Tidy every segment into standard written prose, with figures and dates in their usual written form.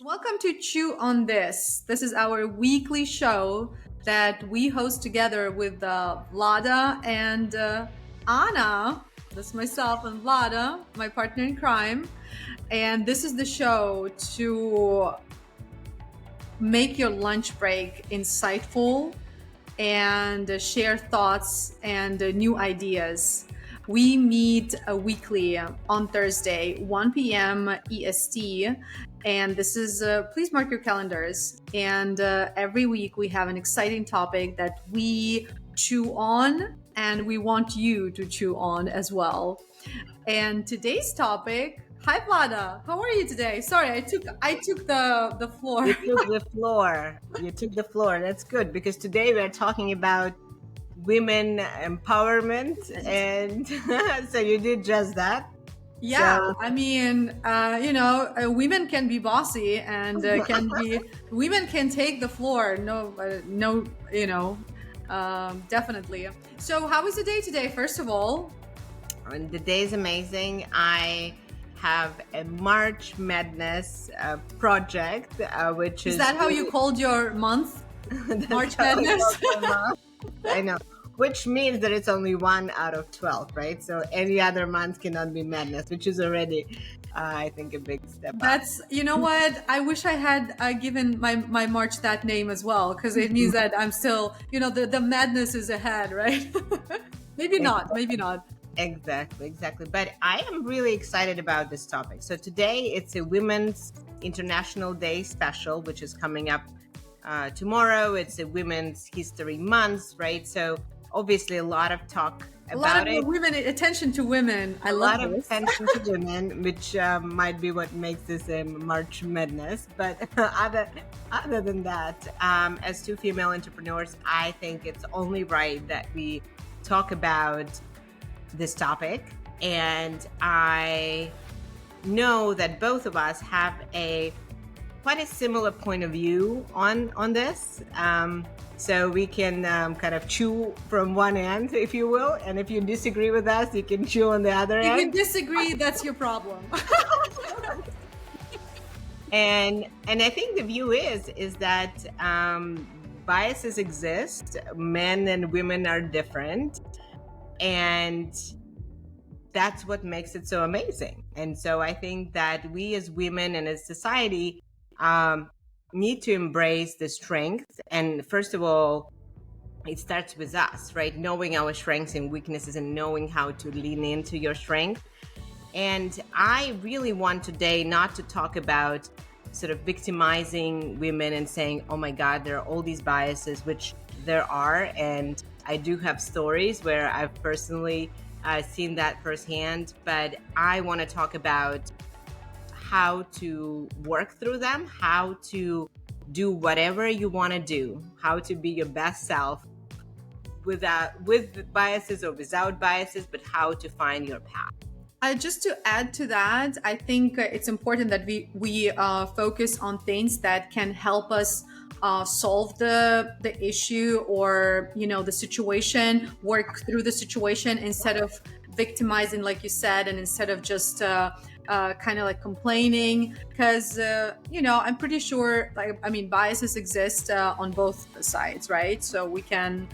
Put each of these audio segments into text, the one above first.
Welcome to Chew on This. This is our weekly show that we host together with Vlada and Anna. That's myself and Vlada, my partner in crime. And this is the show to make your lunch break insightful and share thoughts and new ideas. We meet weekly on Thursday, 1 p.m. EST. And this is, please mark your calendars. And every week we have an exciting topic that we chew on, and we want you to chew on as well. And today's topic, hi Vlada, how are you today? Sorry, I took the floor. You took the floor. You took the floor. That's good because today we're talking about women empowerment, and so you did just that. Yeah, So, I mean, women can be bossy and women can take the floor. Definitely. So, how was the day today? First of all, and the day is amazing. I have a March Madness project, which is that how you called your month? March Madness. I know. Which means that it's only 1 out of 12, right? So any other month cannot be madness, which is already, I think, a big step up. That's, you know what? I wish I had given my March that name as well, because it means that I'm still, the madness is ahead, right? Maybe not. Exactly. But I am really excited about this topic. So today it's a Women's International Day special, which is coming up tomorrow. It's a Women's History Month, right? So obviously a lot of talk about it. Women, attention to women. I love a lot of attention to women, which might be what makes this a March Madness. But other than that, as two female entrepreneurs, I think it's only right that we talk about this topic. And I know that both of us have quite a similar point of view on this. So we can kind of chew from one end, if you will. And if you disagree with us, you can chew on the other end. If you disagree, that's your problem. And I think the view is that biases exist. Men and women are different. And that's what makes it so amazing. And so I think that we as women and as society need to embrace the strength. And first of all, it starts with us, right? Knowing our strengths and weaknesses and knowing how to lean into your strength. And I really want today not to talk about sort of victimizing women and saying, oh my God, there are all these biases, which there are. And I do have stories where I've personally seen that firsthand. But I want to talk about how to work through them, how to do whatever you want to do, how to be your best self with biases or without biases, but how to find your path. Just to add to that, I think it's important that we focus on things that can help us solve the issue or the situation, work through the situation instead of victimizing, like you said, and instead of just kind of like complaining, because I'm pretty sure, biases exist on both sides, right? So we can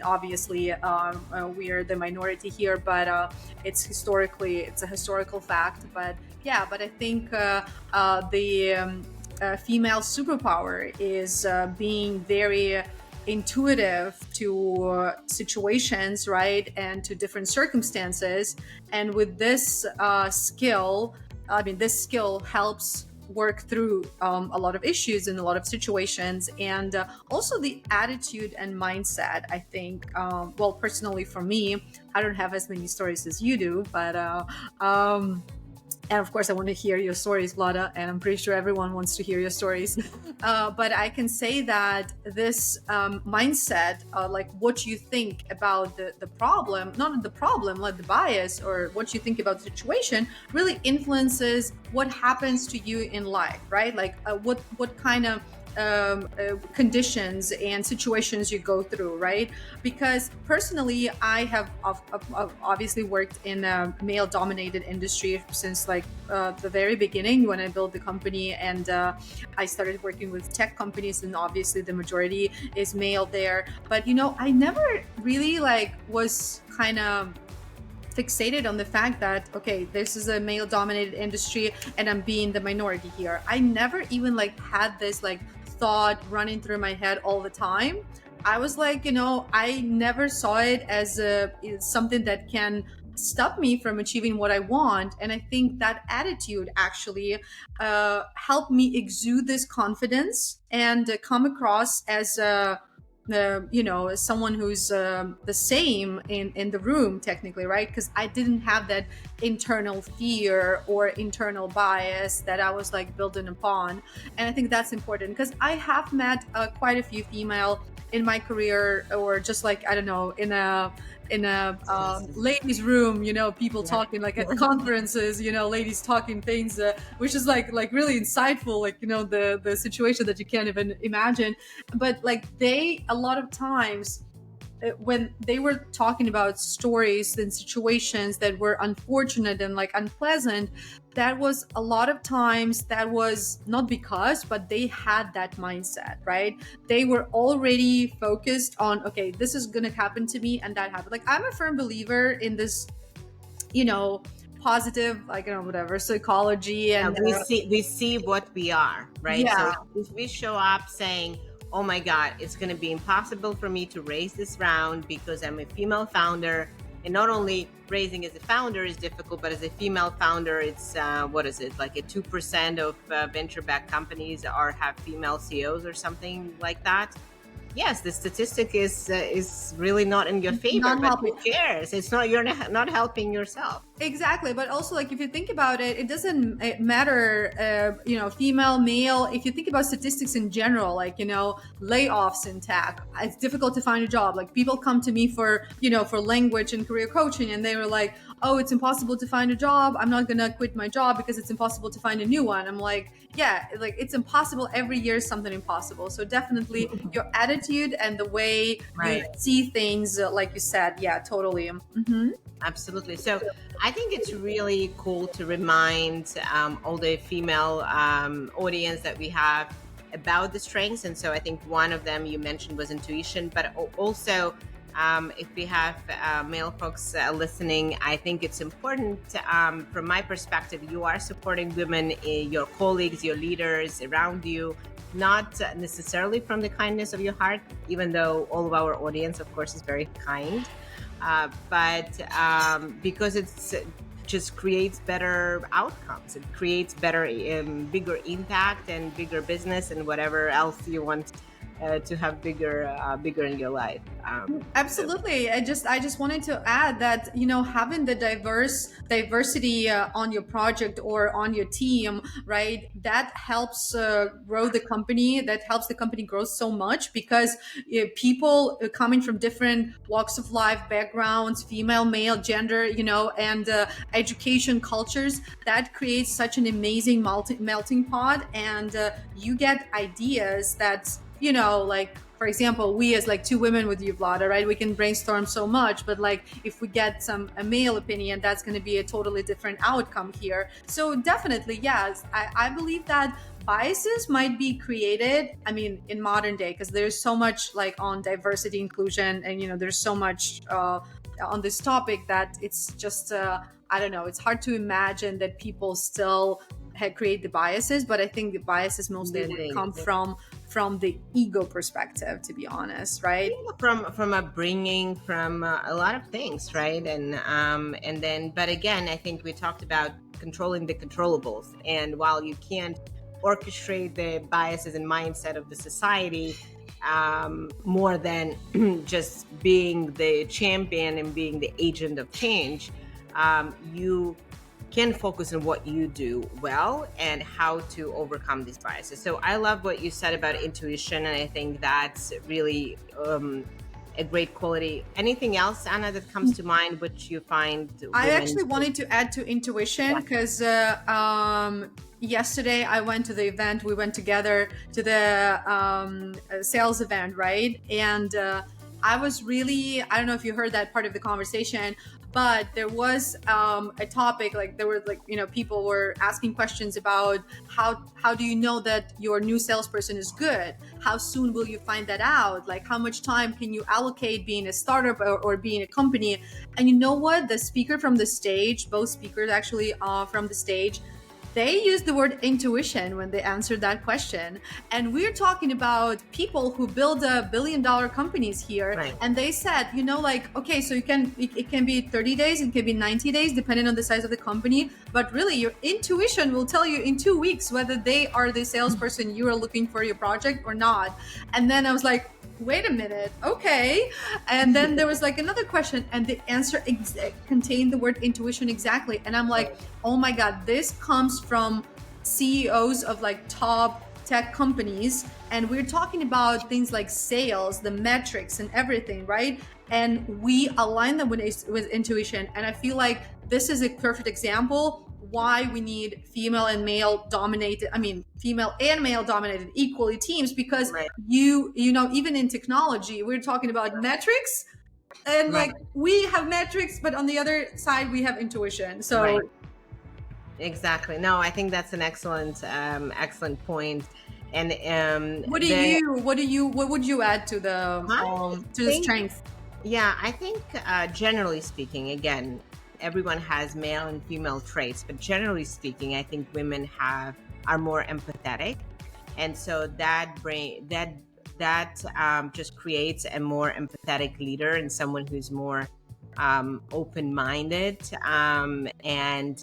obviously we are the minority here, but it's a historical fact. But I think the female superpower is being very intuitive to situations, right, and to different circumstances. And with this skill, this skill helps work through a lot of issues in a lot of situations. And also the attitude and mindset, I think, personally for me, I don't have as many stories as you do, but and of course, I want to hear your stories, Vlada, and I'm pretty sure everyone wants to hear your stories. But I can say that this mindset, like what you think about the problem, not the problem, like the bias, or what you think about the situation, really influences what happens to you in life, right? Like what kind of conditions and situations you go through, right? Because personally, I have obviously worked in a male dominated industry since like the very beginning when I built the company, and I started working with tech companies, and obviously the majority is male there. But I never really like was kind of fixated on the fact that, okay, this is a male dominated industry and I'm being the minority here. I never even like had this like thought running through my head all the time. I was like, I never saw it as something that can stop me from achieving what I want. And I think that attitude actually helped me exude this confidence and come across as as someone who's the same in the room technically, right? Because I didn't have that internal fear or internal bias that I was like building upon. And I think that's important because I have met quite a few female in my career, or just like, I don't know, in a ladies room, people talking like at conferences, ladies talking things, which is like really insightful, like the situation that you can't even imagine. But like they, a lot of times when they were talking about stories and situations that were unfortunate and like unpleasant, that was a lot of times, that was not because, but they had that mindset, right? They were already focused on, okay, this is gonna happen to me, and that happened. Like, I'm a firm believer in this, positive, like, whatever, psychology. And we see what we are, right? yeah. So if we show up saying, oh my God, it's going to be impossible for me to raise this round because I'm a female founder. And not only raising as a founder is difficult, but as a female founder, it's, what is it? Like a 2% of venture-backed companies have female CEOs or something like that. Yes, the statistic is really not in your favor, Not but helping. who cares? It's not, you're not helping yourself. Exactly. But also, like, if you think about it, it doesn't matter, female, male. If you think about statistics in general, like, layoffs in tech, it's difficult to find a job. Like, people come to me for language and career coaching, and they were like, oh, it's impossible to find a job. I'm not going to quit my job because it's impossible to find a new one. I'm like, yeah, like, it's impossible. Every year is something impossible. So definitely your attitude and the way you see things, like you said. Yeah, totally. Mm-hmm. Absolutely. So I think it's really cool to remind all the female audience that we have about the strengths. And so I think one of them you mentioned was intuition, but also if we have male folks listening, I think it's important, from my perspective, you are supporting women, your colleagues, your leaders around you, not necessarily from the kindness of your heart, even though all of our audience, of course, is very kind. But because it's just creates better outcomes. It creates better, bigger impact and bigger business and whatever else you want to have bigger in your life. Absolutely. I just wanted to add that, having the diversity on your project or on your team, right? That helps grow the company. That helps the company grow so much because people coming from different walks of life, backgrounds, female, male, gender, and education, cultures, that creates such an amazing melting pot, and you get ideas that, like, for example, we as like two women with you, Vlada, right? We can brainstorm so much, but like if we get a male opinion, that's going to be a totally different outcome here. So definitely, yes, I believe that biases might be created, I mean, in modern day, because there's so much like on diversity, inclusion, and there's so much on this topic that it's just I don't know, it's hard to imagine that people still create the biases, but I think the biases mostly would come from the ego perspective, to be honest, right? From upbringing, from a lot of things, right? And then, but again, I think we talked about controlling the controllables, and while you can't orchestrate the biases and mindset of the society, more than just being the champion and being the agent of change, you can focus on what you do well and how to overcome these biases. So I love what you said about intuition, and I think that's really a great quality. Anything else, Anna, that comes to mind, which you find I actually wanted to add to intuition because yesterday I went to the event. We went together to the sales event, right? And I was really, I don't know if you heard that part of the conversation, but there was a topic, like there were like, people were asking questions about how do you know that your new salesperson is good? How soon will you find that out? Like how much time can you allocate being a startup or being a company? And you know what? The speaker from the stage, both speakers actually from the stage, they used the word intuition when they answered that question. And we're talking about people who build $1 billion companies here. Right. And they said, like, okay, so it can be 30 days, it can be 90 days, depending on the size of the company. But really, your intuition will tell you in 2 weeks whether they are the salesperson you are looking for your project or not. And then I was like, wait a minute, okay. And then there was like another question, and the answer contained the word intuition exactly. And I'm like, oh my God, this comes from CEOs of like top tech companies. And we're talking about things like sales, the metrics and everything, right? And we align them with intuition. And I feel like this is a perfect example why we need female and male dominated, female and male dominated equally teams, because Right. even in technology, we're talking about metrics, and Right. like we have metrics, but on the other side we have intuition. So Right. Exactly. No, I think that's an excellent point. And what would you add to the think, strength? yeah, I think generally speaking, again, everyone has male and female traits, but generally speaking, I think women are more empathetic, and so that just creates a more empathetic leader and someone who's more open-minded and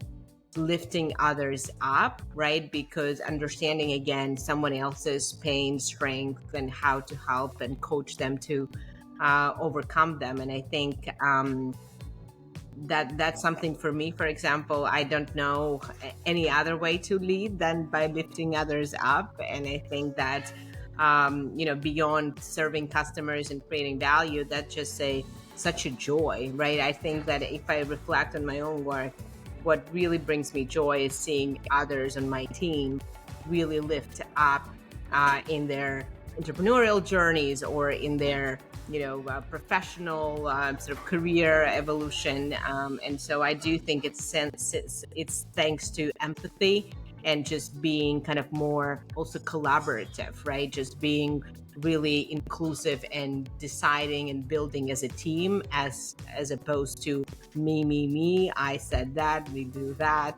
lifting others up, right? Because understanding again someone else's pain, strength, and how to help and coach them to overcome them. And I think that's something for me. For example, I don't know any other way to lead than by lifting others up. And I think that beyond serving customers and creating value, that's just such a joy, right? I think that if I reflect on my own work, what really brings me joy is seeing others on my team really lift up in their entrepreneurial journeys or in their professional sort of career evolution. And so I do think it's thanks to empathy and just being kind of more also collaborative, right? Just being really inclusive and deciding and building as a team, as opposed to me, I said that, we do that.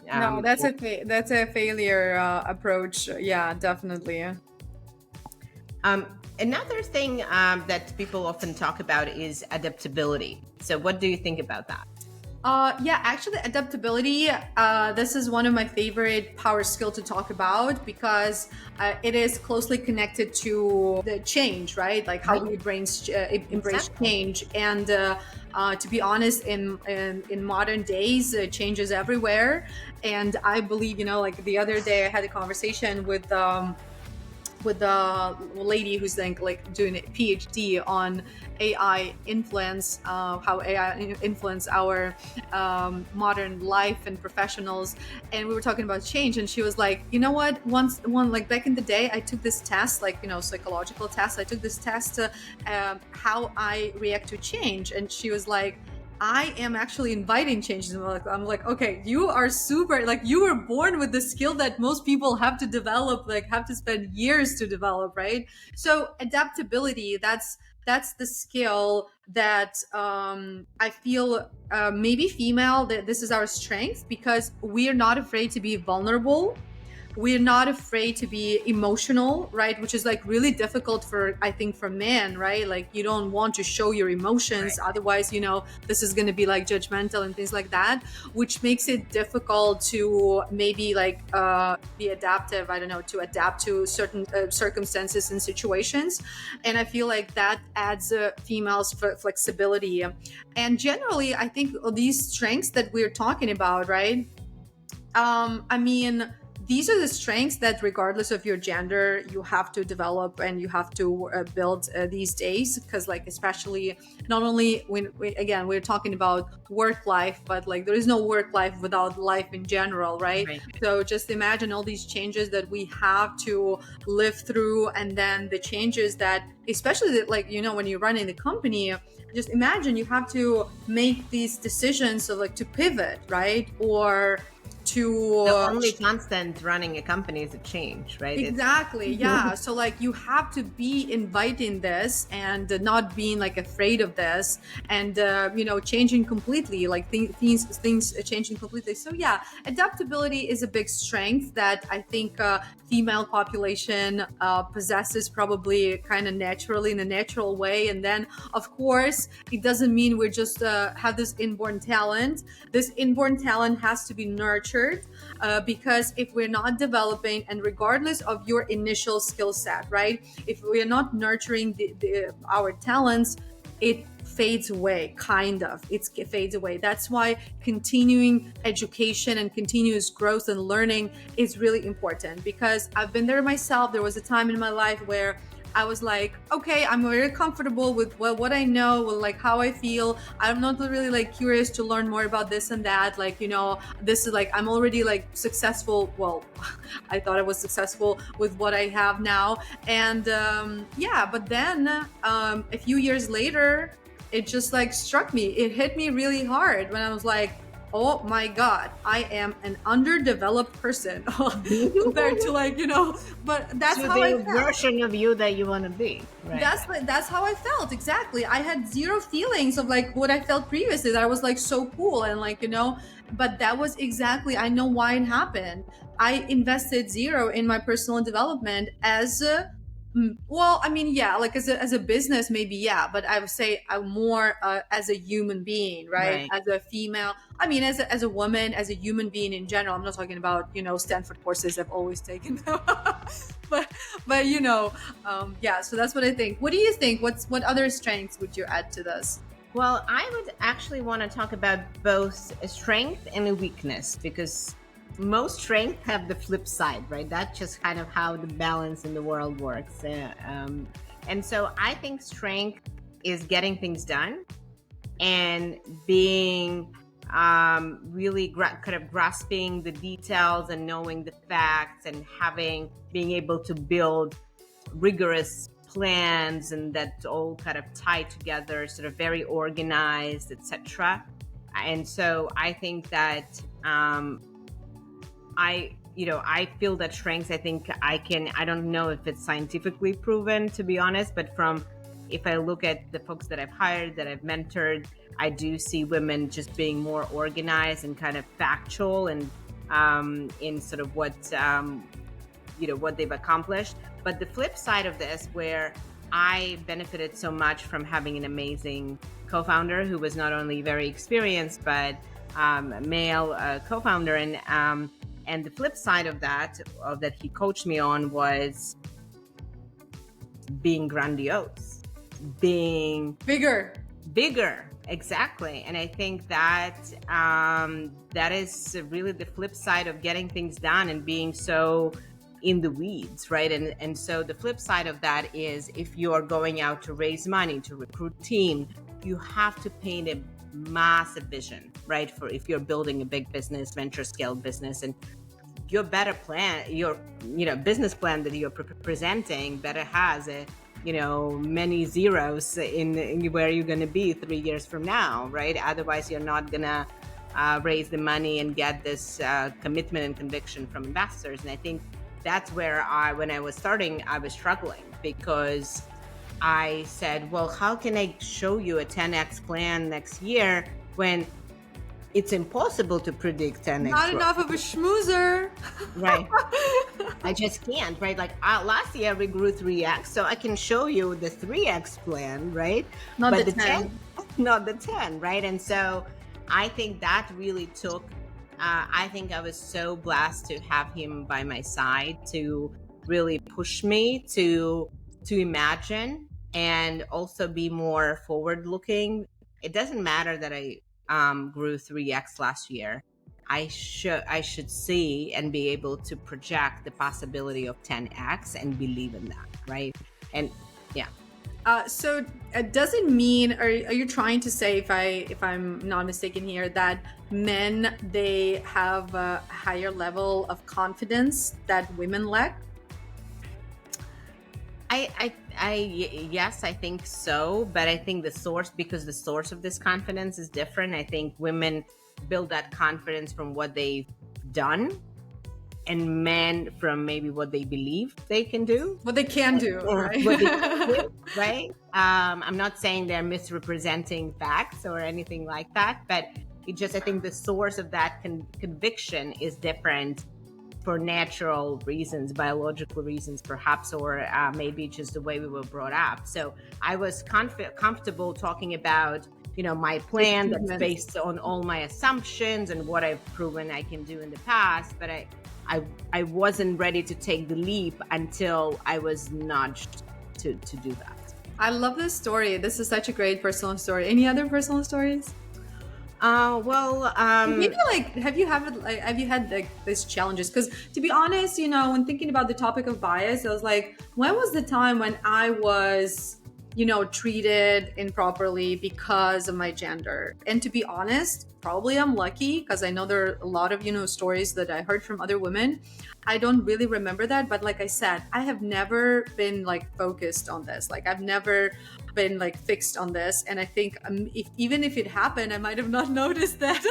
No, that's a failure approach. Yeah, definitely. Another thing that people often talk about is adaptability. So what do you think about that? Yeah, actually, adaptability, this is one of my favorite power skill to talk about, because it is closely connected to the change, right? Like how we embrace change. And to be honest, in modern days, change is everywhere. And I believe, like the other day I had a conversation with the lady who's like doing a PhD on AI influence, how AI influence our modern life and professionals. And we were talking about change, and she was like, you know what? Like back in the day, I took this test, like psychological test. I took this test, how I react to change, and she was like, I am actually inviting changes. I'm like, okay, you are super, like you were born with the skill that most people have to develop, like have to spend years to develop, right? So adaptability, that's the skill that I feel maybe female, that this is our strength, because we are not afraid to be vulnerable. We're not afraid to be emotional, right? Which is like really difficult I think for men, right? Like you don't want to show your emotions. Right. Otherwise, this is going to be like judgmental and things like that, which makes it difficult to maybe like be adaptive. I don't know, to adapt to certain circumstances and situations. And I feel like that adds females flexibility. And generally, I think these strengths that we're talking about, right? these are the strengths that regardless of your gender you have to develop and you have to build these days, because like especially not only when again we're talking about work life, but like there is no work life without life in general, right? Right. So just imagine all these changes that we have to live through, and then the changes that especially that, like when you're running the company, just imagine you have to make these decisions of like to pivot, right? Or to The only constant running a company is a change, right? exactly, yeah. So like you have to be inviting this and not being like afraid of this, and changing completely, like things changing completely. So yeah, adaptability is a big strength that I think female population possesses probably kind of naturally in a natural way. And then of course it doesn't mean we're just have this inborn talent. This inborn talent has to be nurtured, because if we're not developing, and regardless of your initial skill set, right, if we're not nurturing our talents, it fades away, it fades away. That's why continuing education and continuous growth and learning is really important, because I've been there myself. There was a time in my life where I was like, okay, I'm very comfortable with what I know, with like how I feel. I'm not really like curious to learn more about this and that. Like, this is like, I'm already like successful. Well, I thought I was successful with what I have now. And yeah, but then a few years later, it just like struck me. It hit me really hard when I was like, oh my God, I am an underdeveloped person compared to like, but that's To how I the felt. version of you that you want to be, right? That's how I felt. Exactly. I had zero feelings of like what I felt previously. That I was like so cool and like, but that was exactly, I know why it happened. I invested zero in my personal development as well, I mean, yeah, like as a business, maybe, yeah, but I would say I'm more as a human being, right? Right. As a female, I mean, as a woman, as a human being in general. I'm not talking about Stanford courses I've always taken, but yeah. So that's what I think. What do you think? What other strengths would you add to this? Well, I would actually want to talk about both a strength and a weakness, because most strength have the flip side, right? That's just kind of how the balance in the world works. And so I think strength is getting things done and being really kind of grasping the details and knowing the facts and being able to build rigorous plans, and that's all kind of tied together, sort of very organized, etc. And so I think that I feel that strengths, I think I don't know if it's scientifically proven, to be honest, but if I look at the folks that I've hired, that I've mentored, I do see women just being more organized and kind of factual and in sort of what they've accomplished. But the flip side of this, where I benefited so much from having an amazing co-founder who was not only very experienced, but a male co-founder, and the flip side of that he coached me on was being grandiose, being Bigger. Exactly. And I think that that is really the flip side of getting things done and being so in the weeds, right? And so the flip side of that is, if you're going out to raise money, to recruit team, you have to paint a massive vision, right? For if you're building a big business, venture scale business, and your better plan, your business plan that you're presenting better has many zeros in where you're going to be 3 years from now, right? Otherwise, you're not going to raise the money and get this commitment and conviction from investors. And I think that's where when I was starting, I was struggling, because I said, well, how can I show you a 10x plan next year when it's impossible to predict 10x? Not enough of a schmoozer. Right. I just can't, right? Like last year we grew 3x, so I can show you the 3x plan, right? Not but the 10. not the 10, right? And so I think that really took, I think I was so blessed to have him by my side to really push me to imagine and also be more forward looking. It doesn't matter that I grew 3x last year. I should see and be able to project the possibility of 10x and believe in that, right? And yeah. So does it mean, are you trying to say, if I'm not mistaken here, that men, they have a higher level of confidence that women lack? Yes, I think so, but I think because the source of this confidence is different. I think women build that confidence from what they've done, and men from maybe what they believe they can do, What they can do, or right? what they can do, right? I'm not saying they're misrepresenting facts or anything like that, but I think the source of that conviction is different for natural reasons, biological reasons, perhaps, or maybe just the way we were brought up. So I was comfortable talking about, my plan that's based on all my assumptions and what I've proven I can do in the past. But I wasn't ready to take the leap until I was nudged to do that. I love this story. This is such a great personal story. Any other personal stories? Maybe have you had these challenges? Because to be honest, when thinking about the topic of bias, I was like, when was the time when I was, treated improperly because of my gender? And to be honest, probably I'm lucky, because I know there are a lot of, stories that I heard from other women. I don't really remember that, but like I said, I have never been focused on this. I've never been fixed on this, and I think even if it happened, I might have not noticed that.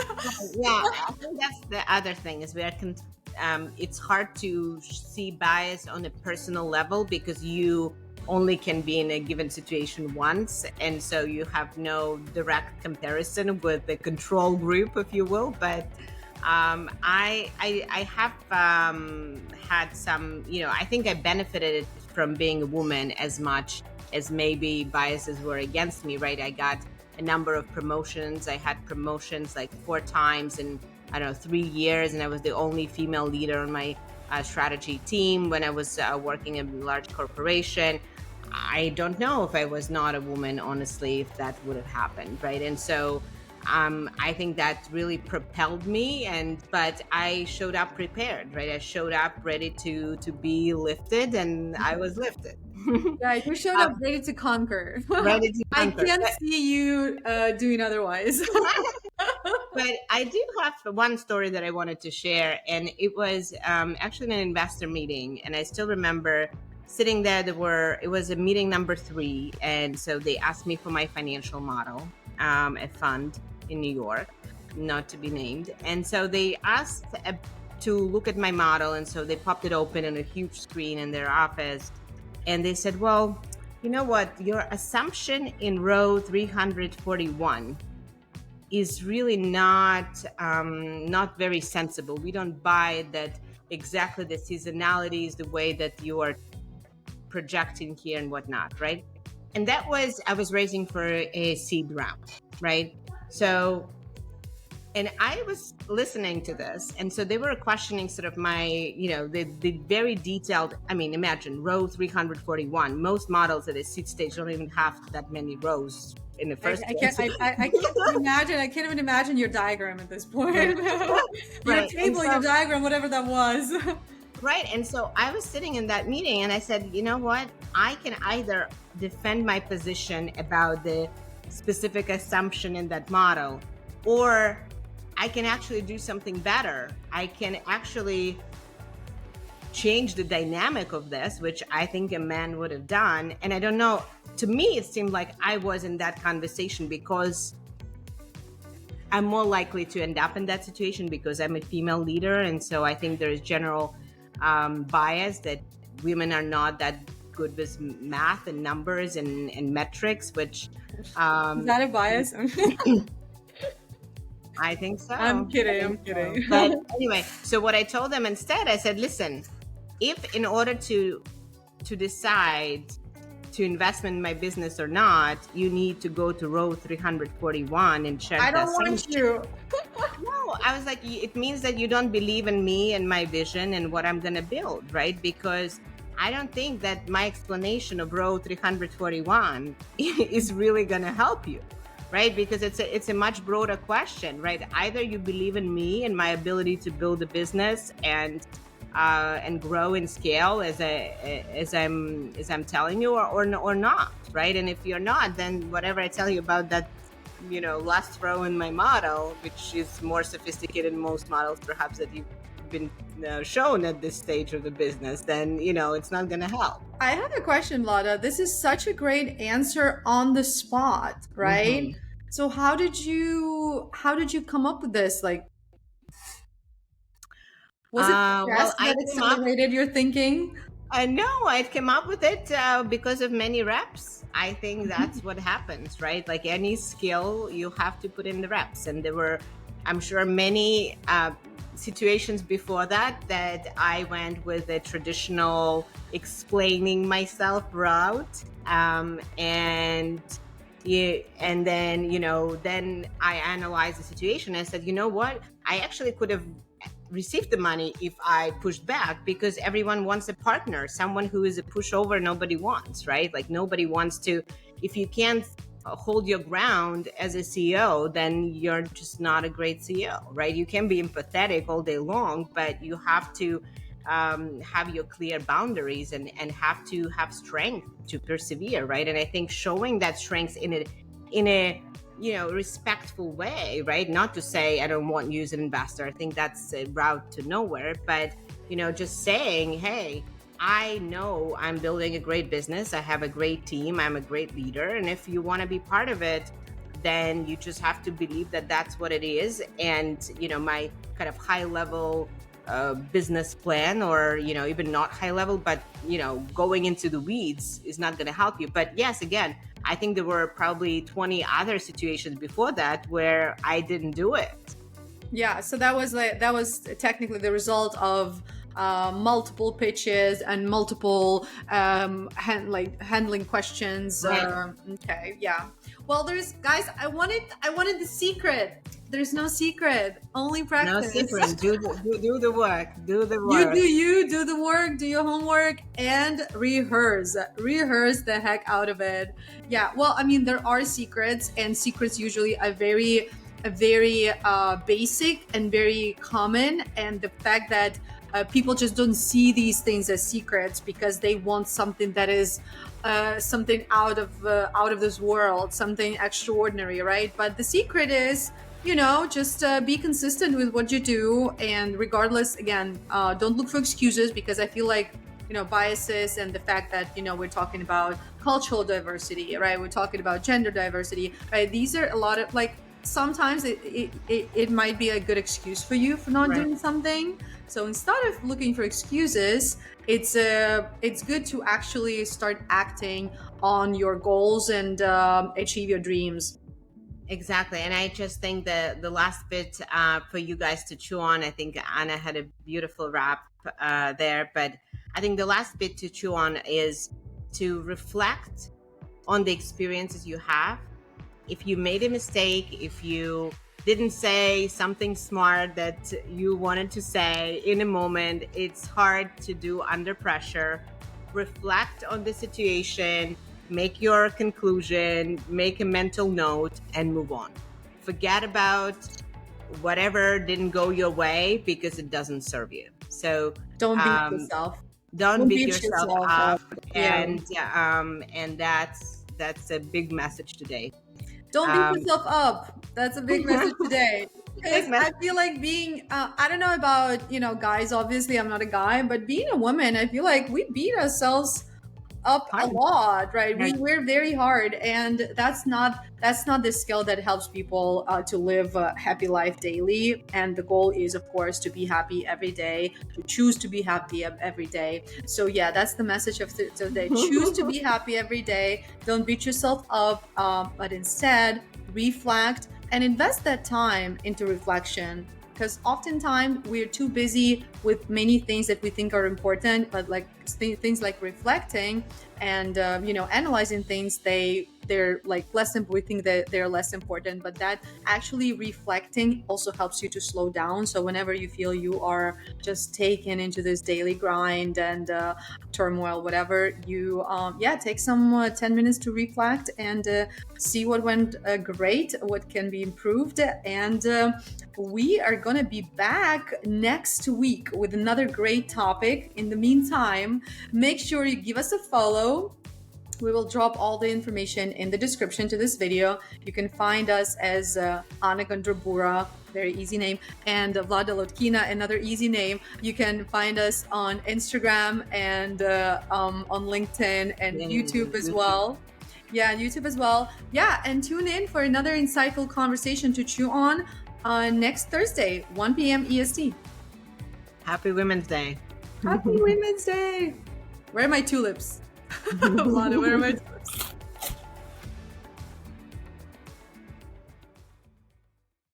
Yeah, I think that's the other thing is it's hard to see bias on a personal level because you only can be in a given situation once, and so you have no direct comparison with the control group, if you will. But I have had some, I think I benefited from being a woman as much as maybe biases were against me, right? I got a number of promotions. I had promotions 4 times in, 3 years, and I was the only female leader on my strategy team when I was working in a large corporation. I don't know if I was not a woman, honestly, if that would have happened, right? And so I think that really propelled me, but I showed up prepared, right? I showed up ready to be lifted, and I was lifted. Yeah, you showed up ready to conquer. Ready to conquer. I can't see you doing otherwise. But I do have one story that I wanted to share, and it was actually an investor meeting, and I still remember sitting there. It was a meeting number 3, and so they asked me for my financial model, a fund in New York, not to be named, and so they asked to look at my model, and so they popped it open on a huge screen in their office, and they said, "Well, you know what? Your assumption in row 341 is really not very sensible. We don't buy that exactly the seasonality is the way that you are projecting here and whatnot, right?" And that was, I was raising for a seed round, right? So, and I was listening to this, and so they were questioning sort of my, the very detailed, imagine row 341. Most models at a seed stage don't even have that many rows in the first place. I can't even imagine your diagram at this point. Your table, your diagram, whatever that was. Right. And so I was sitting in that meeting, and I said, you know what? I can either defend my position about the specific assumption in that model, or I can actually do something better. I can actually change the dynamic of this, which I think a man would have done. And I don't know, to me, it seemed like I was in that conversation because I'm more likely to end up in that situation because I'm a female leader. And so I think there is general bias that women are not that good with math and numbers and metrics, which is that a bias? I think so. I'm kidding. But anyway, so what I told them instead, I said, listen, if in order to decide to invest in my business or not, you need to go to row 341 and check. I don't want you. No, I was like, it means that you don't believe in me and my vision and what I'm going to build, right? Because I don't think that my explanation of row 341 is really going to help you, right? Because it's a much broader question, right? Either you believe in me and my ability to build a business and grow and scale as I'm telling you, or not, right? And if you're not, then whatever I tell you about that, last row in my model, which is more sophisticated than most models perhaps that you've been shown at this stage of the business, then it's not going to help. I have a question, Vlada. This is such a great answer on the spot, right? Mm-hmm. So how did you come up with this? Like, was it Well, stress I that came up. accelerated your thinking? No, I came up with it because of many reps. I think that's what happens, right? Like any skill, you have to put in the reps. And there were, I'm sure, many situations before that I went with a traditional explaining myself route. And yeah, and then I analyzed the situation and said, you know what? I actually could have received the money if I pushed back, because everyone wants a partner, someone who is a pushover nobody wants, right? Like nobody wants to, if you can't hold your ground as a CEO, then you're just not a great CEO, right? You can be empathetic all day long, but you have to have your clear boundaries and have to have strength to persevere, right? And I think showing that strength in a respectful way, right? Not to say I don't want you as an ambassador. I think that's a route to nowhere, but just saying, hey, I know I'm building a great business, I have a great team, I'm a great leader, and if you want to be part of it, then you just have to believe that that's what it is. And my kind of high level business plan, or even not high level, but going into the weeds is not going to help you. But yes, again, I think there were probably 20 other situations before that where I didn't do it. Yeah, so that was technically the result of multiple pitches and multiple handling questions. Right. Okay, yeah. Well, there's guys. I wanted the secret. There's no secret. Only No practice. secret. Do the work. Do the You work. do the work, do your homework, and rehearse the heck out of it. Yeah, well, I mean, there are secrets, and secrets usually are very basic and very common. And the fact that people just don't see these things as secrets because they want something that is something out of this world, something extraordinary, right? But the secret is, just be consistent with what you do. And regardless, again, don't look for excuses, because I feel like, biases and the fact that, we're talking about cultural diversity, right? We're talking about gender diversity, right? These are a lot of, like, sometimes it might be a good excuse for you for not Right. doing something. So instead of looking for excuses, it's good to actually start acting on your goals and achieve your dreams. Exactly. And I just think the last bit for you guys to chew on, I think Anna had a beautiful wrap there, but I think the last bit to chew on is to reflect on the experiences you have. If you made a mistake, if you didn't say something smart that you wanted to say in a moment, it's hard to do under pressure. Reflect on the situation, make your conclusion, make a mental note, and move on. Forget about whatever didn't go your way, because it doesn't serve you. So Don't beat um, yourself. don't Don't beat beat yourself yourself up. up. Yeah. And that's a big message today. Don't beat Um, yourself up. That's a big message today. Because big I message. feel like being, I don't know about, guys, obviously I'm not a guy, but being a woman, I feel like we beat ourselves up a Hard. lot, right? Right. We're very hard, and that's not the skill that helps people to live a happy life daily. And the goal is, of course, to be happy every day, to choose to be happy every day. So yeah, that's the message of today. Choose to be happy every day. Don't beat yourself up, but instead reflect and invest that time into reflection, because oftentimes we're too busy with many things that we think are important, but like things like reflecting and analyzing things, they they're like we think that they're less important, but that actually reflecting also helps you to slow down. So whenever you feel you are just taken into this daily grind and turmoil, whatever, you take some 10 minutes to reflect and see what went great, what can be improved. And we are going to be back next week with another great topic. In the meantime, make sure you give us a follow. We will drop all the information in the description to this video. You can find us as Anna Gandrabura, very easy name, and Vlada Lotkina, another easy name. You can find us on Instagram and on LinkedIn and YouTube as well. Yeah, YouTube as well. Yeah, and tune in for another insightful conversation to chew on next Thursday, 1 p.m. EST. Happy Women's Day. Happy Women's Day. Where are my tulips? Vlada, where am I?